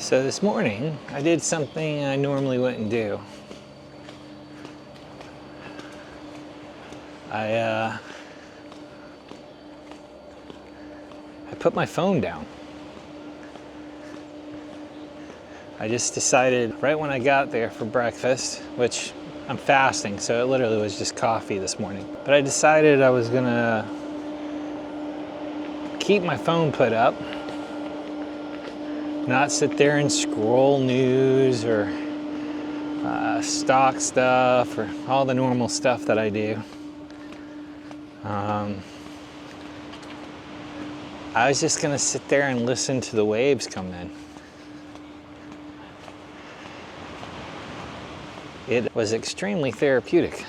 So this morning, I did something I normally wouldn't do. I put my phone down. I just decided right when I got there for breakfast, which I'm fasting, so it literally was just coffee this morning. But I decided I was gonna keep my phone put up, not sit there and scroll news or stock stuff or all the normal stuff that I do. I was just gonna sit there and listen to the waves come in. It was extremely therapeutic.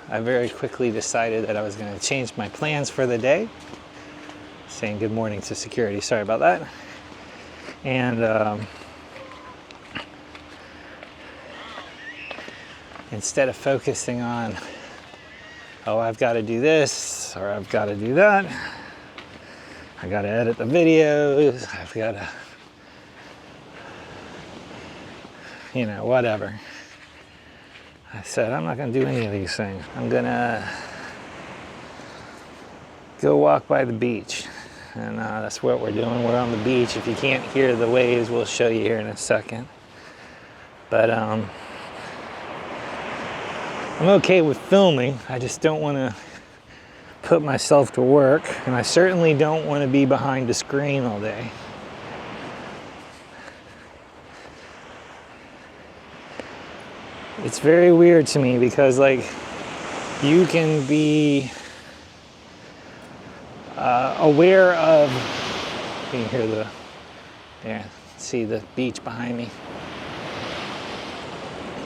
I very quickly decided that I was gonna change my plans for the day. Saying good morning to security, sorry about that. And instead of focusing on, oh, I've got to do this or I've got to do that, I got to edit the videos, I've got to, whatever. I said, I'm not going to do any of these things. I'm going to go walk by the beach. And that's what we're doing. We're on the beach. If you can't hear the waves, we'll show you here in a second. But I'm okay with filming. I just don't want to put myself to work. And I certainly don't want to be behind a screen all day. It's very weird to me because, you can be aware of, you can hear see the beach behind me.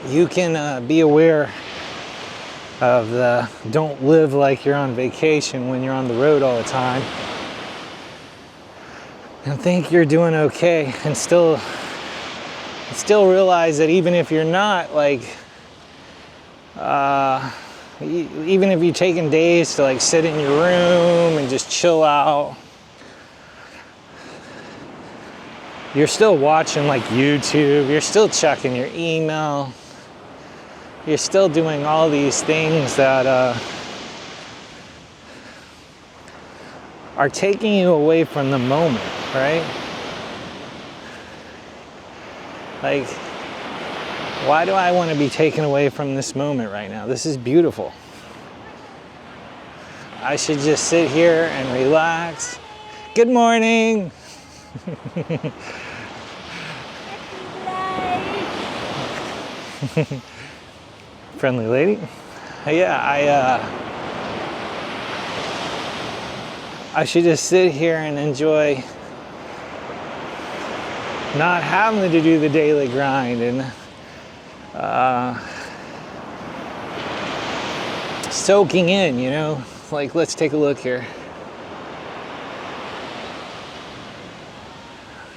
You can be aware of the don't live like you're on vacation when you're on the road all the time and think you're doing okay and still realize that even if you're not, even if you've taken days to sit in your room and just chill out, you're still watching YouTube, you're still checking your email, you're still doing all these things that are taking you away from the moment, right? Why do I want to be taken away from this moment right now? This is beautiful. I should just sit here and relax. Good morning. Friendly lady. Yeah, I should just sit here and enjoy not having to do the daily grind and soaking in, let's take a look here.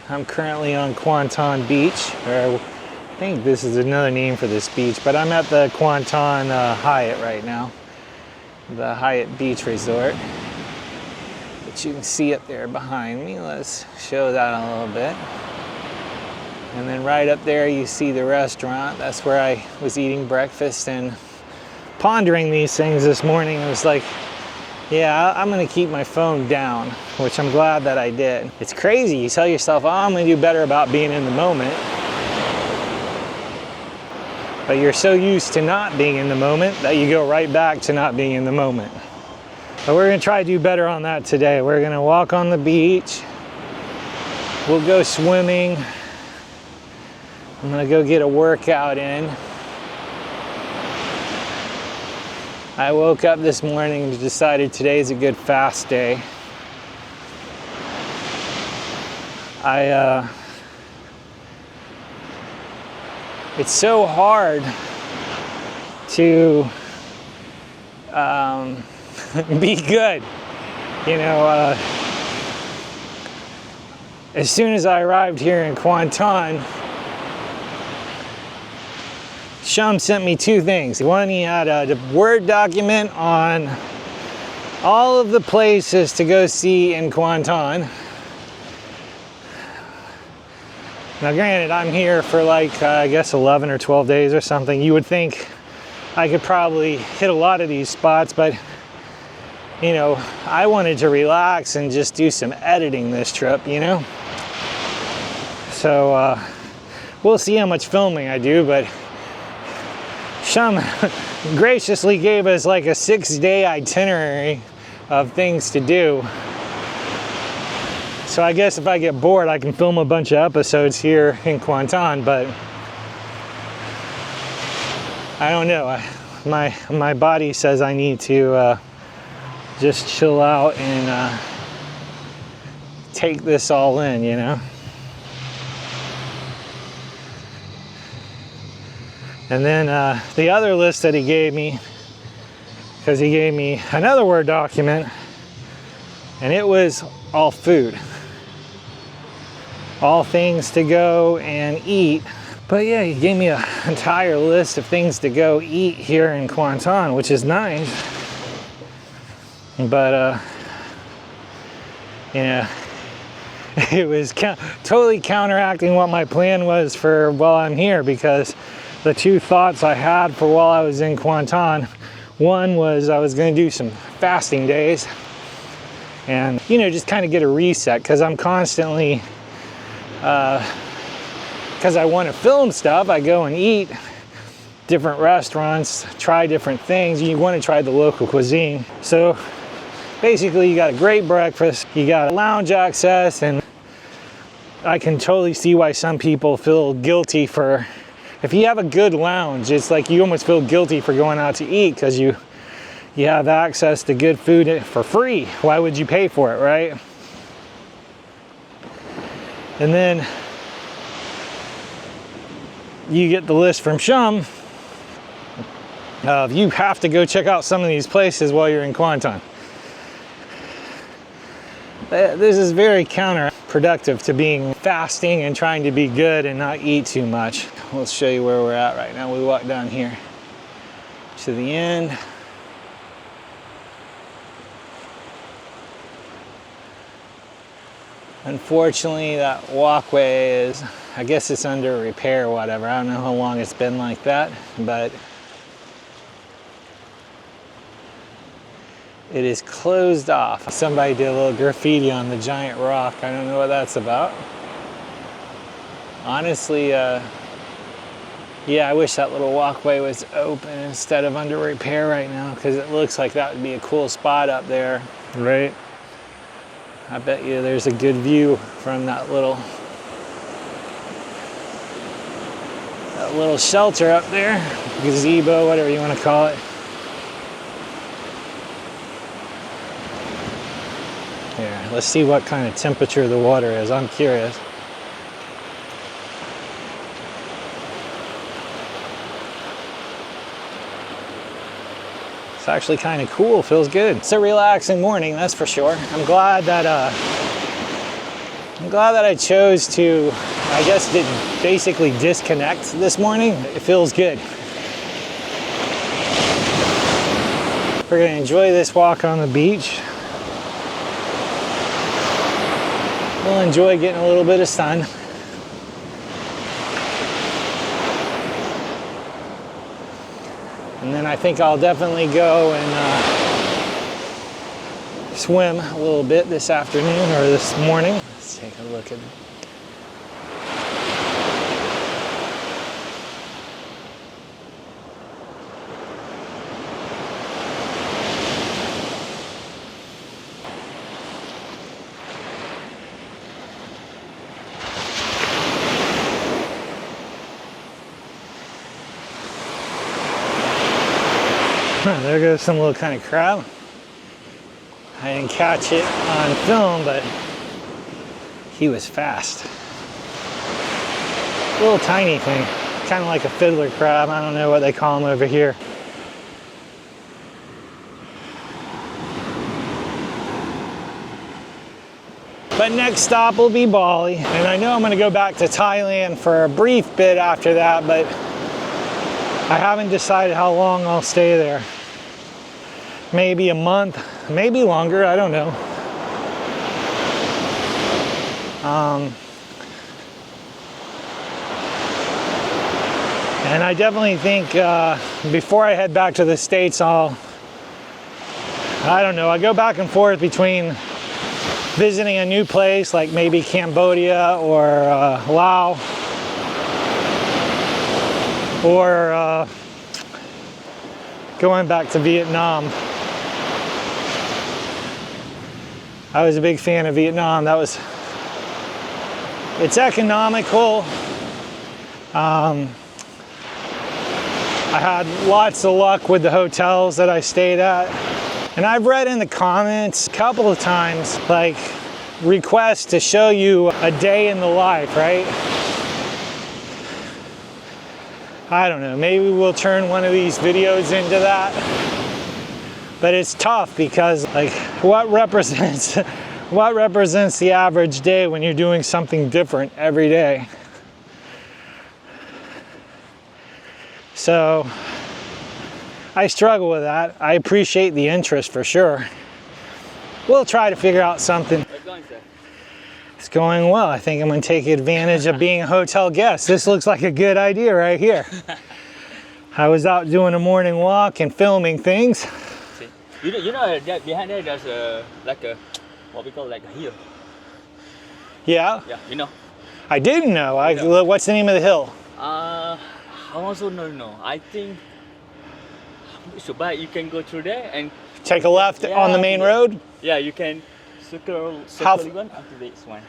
I'm currently on Kuantan Beach, or I think this is another name for this beach, but I'm at the Kuantan Hyatt right now, the Hyatt Beach Resort, which you can see up there behind me. Let's show that a little bit. And then right up there you see the restaurant. That's where I was eating breakfast and pondering these things this morning. I was like, yeah, I'm gonna keep my phone down, which I'm glad that I did. It's crazy, you tell yourself, oh, I'm gonna do better about being in the moment. But you're so used to not being in the moment that you go right back to not being in the moment. But we're gonna try to do better on that today. We're gonna walk on the beach. We'll go swimming. I'm gonna go get a workout in. I woke up this morning and decided today's a good fast day. It's so hard to be good. As soon as I arrived here in Kuantan, Shum sent me two things. One, he had a Word document on all of the places to go see in Kuantan. Now granted, I'm here for like, I guess 11 or 12 days or something. You would think I could probably hit a lot of these spots, but you know, I wanted to relax and just do some editing this trip, you know? So we'll see how much filming I do, but Shum graciously gave us like a 6-day itinerary of things to do. So I guess if I get bored, I can film a bunch of episodes here in Kuantan, but I don't know. My body says I need to just chill out and take this all in, you know? And then the other list that he gave me, because he gave me another Word document, and it was all food. All things to go and eat. But yeah, he gave me an entire list of things to go eat here in Kuantan, which is nice. But, you know, it was totally counteracting what my plan was for while I'm here, because the two thoughts I had for while I was in Kuantan, one was I was going to do some fasting days and, you know, just kind of get a reset, because I'm constantly, because I want to film stuff, I go and eat different restaurants, try different things. You want to try the local cuisine. So basically you got a great breakfast, you got lounge access, and I can totally see why some people feel guilty for, if you have a good lounge, it's like you almost feel guilty for going out to eat, because you have access to good food for free. Why would you pay for it, right? And then you get the list from Shum of you have to go check out some of these places while you're in Kuantan. This is very counterproductive to being fasting and trying to be good and not eat too much. Let's show you where we're at right now. We walk down here to the end. Unfortunately, that walkway is, I guess it's under repair or whatever. I don't know how long it's been like that, but it is closed off. Somebody did a little graffiti on the giant rock. I don't know what that's about. Honestly, yeah, I wish that little walkway was open instead of under repair right now, because it looks like that would be a cool spot up there, right? I bet you there's a good view from that little shelter up there, gazebo, whatever you want to call it. Here, let's see what kind of temperature the water is. I'm curious. It's actually kind of cool, feels good. It's a relaxing morning, that's for sure. I'm glad that I chose to, I guess, basically disconnect this morning. It feels good. We're gonna enjoy this walk on the beach. We'll enjoy getting a little bit of sun. And then I think I'll definitely go and swim a little bit this afternoon or this morning. Let's take a look at it. There goes some little kind of crab. I didn't catch it on film, but he was fast. Little tiny thing, kind of like a fiddler crab. I don't know what they call them over here. But next stop will be Bali, and I know I'm going to go back to Thailand for a brief bit after that, but I haven't decided how long I'll stay there. Maybe a month, maybe longer, I don't know. And I definitely think before I head back to the States, I don't know, I go back and forth between visiting a new place like maybe Cambodia or Laos, or going back to Vietnam. I was a big fan of Vietnam. It's economical. I had lots of luck with the hotels that I stayed at. And I've read in the comments a couple of times, like, requests to show you a day in the life, right? I don't know, maybe we'll turn one of these videos into that. But it's tough because, like, what represents the average day when you're doing something different every day? So I struggle with that. I appreciate the interest for sure. We'll try to figure out something. How's it going, sir? It's going well. I think I'm going to take advantage of being a hotel guest. This looks like a good idea right here. I was out doing a morning walk and filming things. See? You know that behind there there's what we call like a hill. Yeah? Yeah, you know. I didn't know. What's the name of the hill? I also don't know. I think so, but you can go through there and Take a left on the main road? Yeah, you can circle one after this one.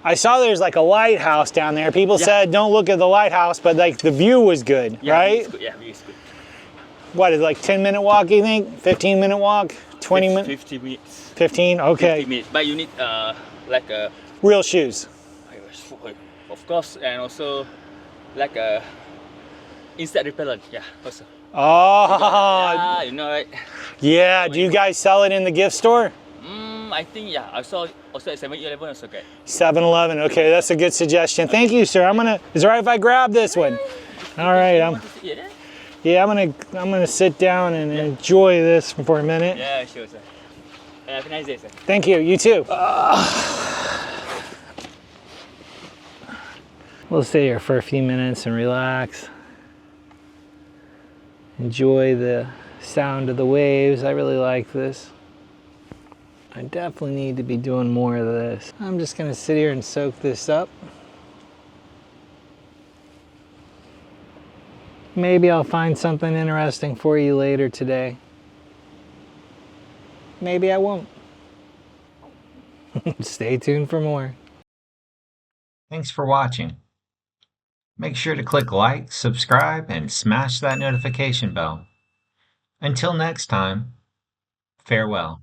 I saw there's like a lighthouse down there. People said don't look at the lighthouse, but like the view was good, right? View is good. Yeah, view is good. What is it, like 10-minute walk, you think? 15-minute walk? 20 minutes? 50 minutes. 15? Okay. 50 minutes. But you need like a real shoes. Of course, and also like a insect repellent. Yeah, also. Oh. Yeah, you know, right? Yeah. Do you guys sell it in the gift store? I think I saw also at 7-Eleven also good. 7-Eleven. Okay, that's a good suggestion. Thank you, sir. Is it all right if I grab this one? All right. I'm gonna sit down and enjoy this for a minute. Yeah, sure, sir. Have a nice day, sir. Thank you. You too. We'll stay here for a few minutes and relax. Enjoy the sound of the waves. I really like this. I definitely need to be doing more of this. I'm just gonna sit here and soak this up. Maybe I'll find something interesting for you later today. Maybe I won't. Stay tuned for more. Thanks for watching. Make sure to click like, subscribe, and smash that notification bell. Until next time, farewell.